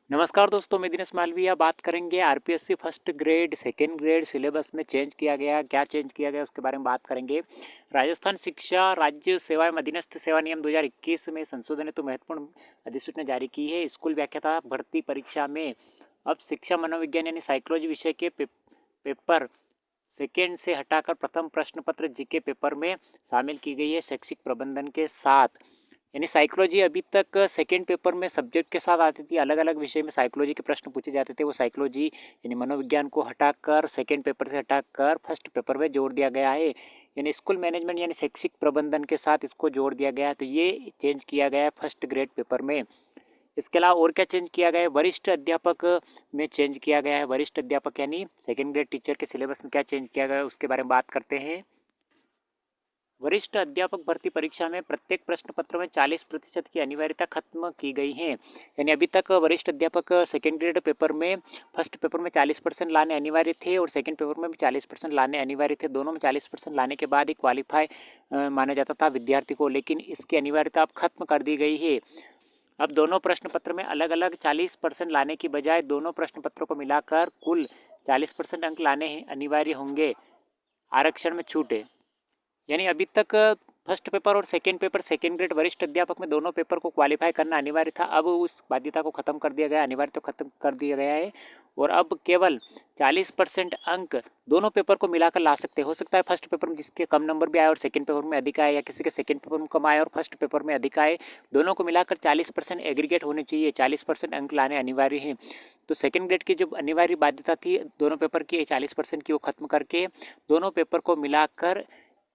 नमस्कार दोस्तों, मैं दिनेश मालविया बात करेंगे RPSC first grade second grade syllabus में चेंज किया गया, क्या चेंज किया गया उसके बारे में बात करेंगे। राजस्थान शिक्षा राज्य सेवा एवं अधीनस्थ सेवा नियम 2021 में संशोधन हेतु महत्वपूर्ण अधिसूचना जारी की है। स्कूल व्याख्याता भर्ती परीक्षा में अब शिक्षा मनोविज्ञान यानी साइकोलॉजी विषय के पेपर सेकेंड से हटाकर प्रथम प्रश्न पत्र जीके पेपर में शामिल की गई है शैक्षिक प्रबंधन के साथ। यानी साइकोलॉजी अभी तक सेकेंड पेपर में सब्जेक्ट के साथ आती थी, अलग अलग विषय में साइकोलॉजी के प्रश्न पूछे जाते थे। वो साइकोलॉजी यानी मनोविज्ञान को हटाकर सेकेंड पेपर से हटाकर फर्स्ट पेपर में जोड़ दिया गया है। यानी स्कूल मैनेजमेंट यानी शैक्षिक प्रबंधन के साथ इसको जोड़ दिया गया है। तो ये चेंज किया गया है फर्स्ट ग्रेड पेपर में। इसके अलावा और क्या चेंज किया गया है, वरिष्ठ अध्यापक में चेंज किया गया है। वरिष्ठ अध्यापक यानी सेकेंड ग्रेड टीचर के सिलेबस में क्या चेंज किया गया है उसके बारे में बात करते हैं। वरिष्ठ अध्यापक भर्ती परीक्षा में प्रत्येक प्रश्न पत्र में 40% की अनिवार्यता खत्म की गई है। यानी अभी तक वरिष्ठ अध्यापक सेकेंड ग्रेड पेपर में फर्स्ट पेपर में 40% लाने अनिवार्य थे और सेकेंड पेपर में भी 40% लाने अनिवार्य थे। दोनों में 40% लाने के बाद ही क्वालिफाई माना जाता था विद्यार्थी को, लेकिन इसकी अनिवार्यता अब खत्म कर दी गई है। अब दोनों प्रश्न पत्र में अलग अलग 40% लाने की बजाय दोनों प्रश्न पत्रों को मिलाकर कुल 40% अंक लाने अनिवार्य होंगे। आरक्षण में छूट है। यानी अभी तक फर्स्ट पेपर और सेकेंड पेपर सेकेंड ग्रेड वरिष्ठ अध्यापक में दोनों पेपर को क्वालिफाई करना अनिवार्य था। अब उस बाध्यता को खत्म कर दिया गया, अनिवार्य तो खत्म कर दिया गया है और अब केवल 40% अंक दोनों पेपर को मिलाकर ला सकते। हो सकता है फर्स्ट पेपर में जिसके कम नंबर भी आए और सेकेंड पेपर में अधिक आए, या किसी के सेकेंड पेपर में कम आए और फर्स्ट पेपर में अधिक आए, दोनों को मिलाकर 40% एग्रीगेट होने चाहिए। 40% अंक लाने अनिवार्य हैं। तो सेकेंड ग्रेड की जो अनिवार्य बाध्यता थी दोनों पेपर की 40% की, वो खत्म करके दोनों पेपर को मिलाकर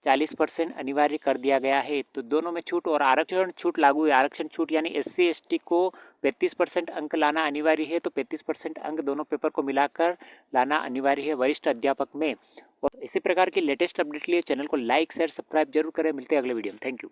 40% अनिवार्य कर दिया गया है। तो दोनों में छूट और आरक्षण छूट लागू है। आरक्षण छूट यानी SC ST को 35% अंक लाना अनिवार्य है, तो 35% अंक दोनों पेपर को मिलाकर लाना अनिवार्य है वरिष्ठ अध्यापक में। और इसी प्रकार की लेटेस्ट अपडेट के लिए चैनल को लाइक शेयर सब्सक्राइब जरूर करें। मिलते हैं अगले वीडियो में। Thank you.